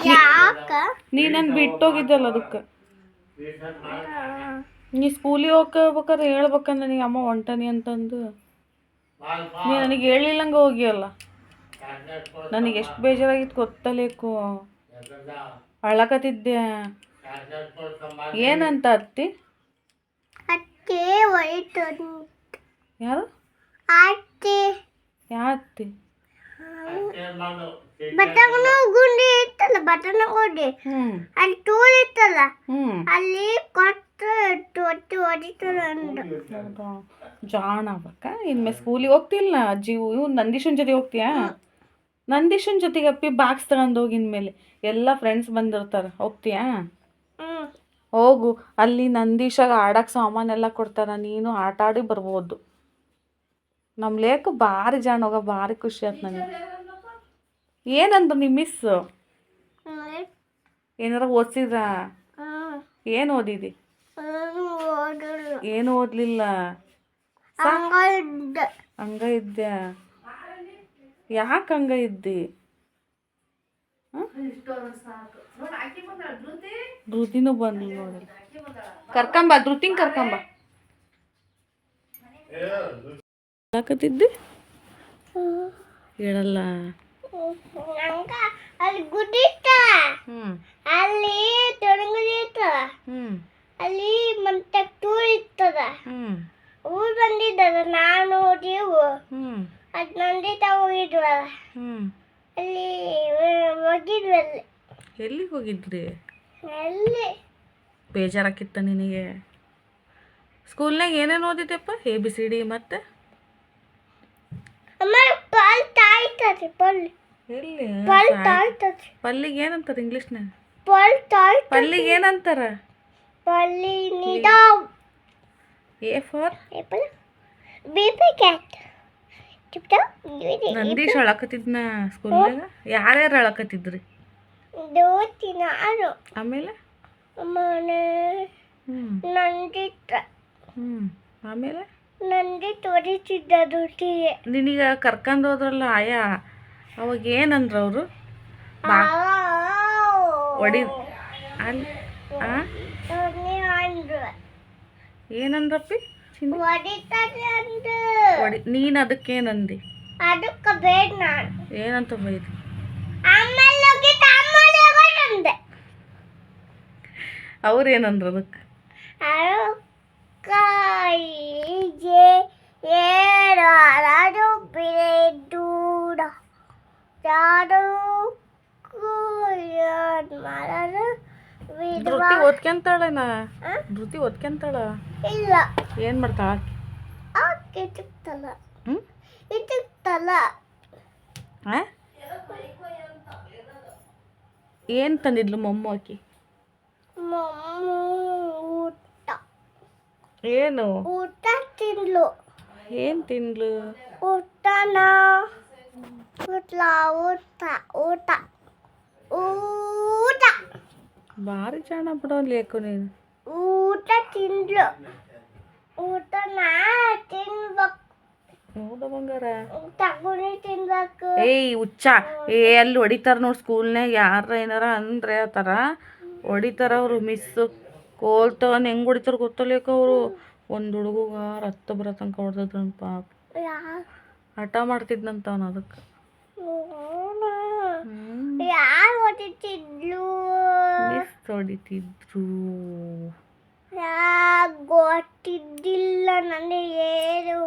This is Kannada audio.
ಯಾಕ ನೀ ನನ್ ಬಿಟ್ಟೋಗಿದ್ದಲ್ಲ ಅದಕ್ಕೆ ನೀ ಸ್ಕೂಲಿಗೆ ಹೋಗ್ಬೇಕಾದ್ರೆ ಹೇಳ್ಬೇಕಂದ್ರೆ ನೀ ಅಮ್ಮ ಹೊಂಟನಿ ಅಂತಂದು ನೀ ನನಗೆ ಹೇಳಿಲ್ಲಂಗ ಹೋಗಿಯಲ್ಲ. ನನಗೆ ಎಷ್ಟು ಬೇಜಾರಾಗಿತ್ತು ಗೊತ್ತಲೇಕು. ಅಳಕತ್ತಿದ್ದೆ. ಏನಂತ ಅತ್ತಿ? ಅತ್ತೆ ಹೋಯ್ತು. ಯಾರು? ಅತ್ತೆ. ಯಾವ ಅತ್ತಿ? ಬಟನ್ ಗುಂಡಿ ಇತ್ತಲ್ಲ, ಬಟನ್ ಗುಂಡಿ ಅಲ್ಲಿ ಟೂಲ್ ಇತ್ತಲ್ಲ, ಅಲ್ಲಿ ಕೊಟ್ಟು ಒಟ್ಟು ಹೊಡಿತಾರೆ ಅಂದ. ಜಾಣ ಆಗ್ಬೇಕ. ಇನ್ಮೇಲೆ ಸ್ಕೂಲಿಗೆ ಹೋಗ್ತಿಲ್ಲ ಅಜ್ಜಿ. ಇವ್ ನಂದೀಶನ್ ಜೊತೆ ಹೋಗ್ತೀಯಾ? ನಂದೀಶನ್ ಜೊತೆಗೆ ಅಪ್ಪಿ ಬಾಕ್ಸ್ ತಗೊಂಡು ಹೋಗಿ. ಇನ್ಮೇಲೆ ಎಲ್ಲ ಫ್ರೆಂಡ್ಸ್ ಬಂದಿರ್ತಾರೆ. ಹೋಗ್ತೀಯಾ? ಹೋಗು. ಅಲ್ಲಿ ನಂದೀಶಾಗ ಆಡಕ್ಕೆ ಸಾಮಾನೆಲ್ಲ ಕೊಡ್ತಾರೆ. ನೀನು ಆಟ ಆಡಿ ಬರ್ಬೋದು. ನಮ್ಮ ಲೇಕು ಭಾರಿ ಜಾಣ. ಹೋಗ ಭಾರಿ ಖುಷಿ ಆಯ್ತು ನನಗೆ. ಏನಂದ್ರು ನಿಮ್ಮ ಮಿಸ್? ಏನಾರ ಓದಿಸಿದ್ರ? ಏನು ಓದಿದಿ? ಏನು ಓದಲಿಲ್ಲ. ಹಂಗ ಇದ್ದೆ. ಯಾಕೆ ಹಂಗ ಇದ್ದಿ? ಧೃತಿನೂ ಬಂದ್ಲು ನೋಡಿ. ಕರ್ಕೊಂಬ ಧೃತಿಂಗ್ ಕರ್ಕೊಂಬ. ಯಾಕತ್ತಿದ್ದಿ? ಹೇಳಲ್ಲ. ಅಲ್ಲಿ ಗುಡ್ಡಿ ಇತ್ತ, ಅಲ್ಲಿ ತೊಡಂಗಡಿ ಇತ್ತ, ಅಲ್ಲಿ ಮತ್ತೆ ಟೂರ್ ಇತ್ತದ. ಊರ್ ಬಂದಿದ್ದದ, ನಾನು ನೀವು ಅದ್ ನಂದಿತ ಹೋಗಿದ್ವಲ್ಲ, ಅಲ್ಲಿ ಹೋಗಿದ್ವಲ್ಲಿ. ಎಲ್ಲಿಗೆ ಹೋಗಿದ್ರಿ? ಅಲ್ಲಿ ಬೇಜಾರಾಕಿತ್ತ ನಿನಗೆ? ಸ್ಕೂಲ್ನಾಗ ಏನೇನು ಓದಿದ್ದೆಪ್ಪ? ABCD ಮತ್ತೆ ಎಲ್ಲಿ? ಪಲ್ಲಿಗೆ ಏನಂತಾರೆ ಇಂಗ್ಲೀಷ್ನಾಗ? ಪಲ್ಲಿಗೆ ಏನಂತಾರ? A for Nandish ಅಳಕತ್ತಿದ್ನ ಸ್ಕೂಲ್ನಾಗ. ಯಾರ್ಯಾರು ಅಳಕತ್ತಿದ್ರಿ? ಆಮೇಲೆ ನಂದಿತ. ಆಮೇಲೆ ನಂದಿತ್ ಹೊಡಿತಿದ್ದ ದುಡ್ಡಿಗೆ. ನಿನಗ ಕರ್ಕೊಂಡು ಹೋದ್ರಲ್ಲ ಆಯಾ, ಅವಾಗ ಏನಂದ್ರ ಅವರು? ಹೊಡಿ ಏನಂದ್ರಪ್ಪಿ? ನೀನು ಅದಕ್ಕೇನಂದಿ? ಅದಕ್ಕೆ ಬೇಡ ನಾನು. ಏನಂತ ಬೈದಿ? ಅವ್ರೇನಂದ್ರು ಅದಕ್ಕೆ? ಧೃತಿ ಓದ್ಕೊಂತಾಳೇನ? ಧೃತಿ ಓದ್ಕೊಂತಾಳ? ಇಲ್ಲ. ಏನ್ ಮಾಡ್ತಾಳ? ಏನ್ ತಂದಿದ್ಲು ಮಮ್ಮು ಆಕಿ? ಊಟ. ಏನು ಊಟ ತಿನ್ಲು? ಏನ್ ತಿನ್ಲು? ಊಟನ ಊಟ ಊಟ ಊಟ ಊಟ. ಭಾರಿ ಜಾಣ ಬಿಡೋ ಲೇಕು ನೀನು. ಊಟ ತಿನ್ಲು. ಊಟನ ತಿನ್ಬೇಕು. ಹೌದಾ ಬಂಗಾರ? ತಗೊಂಡು ತಿನ್ಬೇಕು. ಏಯ್ ಹುಚ್ಚ. ಅಲ್ಲಿ ಹೊಡಿತಾರ ನೋಡಿ ಸ್ಕೂಲ್ನಾಗ. ಯಾರ ಏನಾರ ಅಂದ್ರೆ ಆ ಥರ ಹೊಡಿತಾರ ಅವರು. ಮಿಸ್ಸು ಕೋಲ್ ತಗೊಂಡು ಹೆಂಗೆ ಹೊಡಿತಾರ ಗೊತ್ತಲೇಕ ಅವರು. ಒಂದು ಹುಡುಗ ರಕ್ತ ಬರೋ ತನಕ ಹೊಡೆದ್ರು ಪಾಪ. ಹಠ ಮಾಡ್ತಿದ್ನಂತ ಅವನು ಅದಕ್ಕೆ. ಯಾರು ಹೊಡಿತಿದ್ಲು? ಮಿಸ್ ಹೊಡಿತಿದ್ರು. ಗೊತ್ತಿದ್ದಿಲ್ಲ ನನಗೆ ಏನು.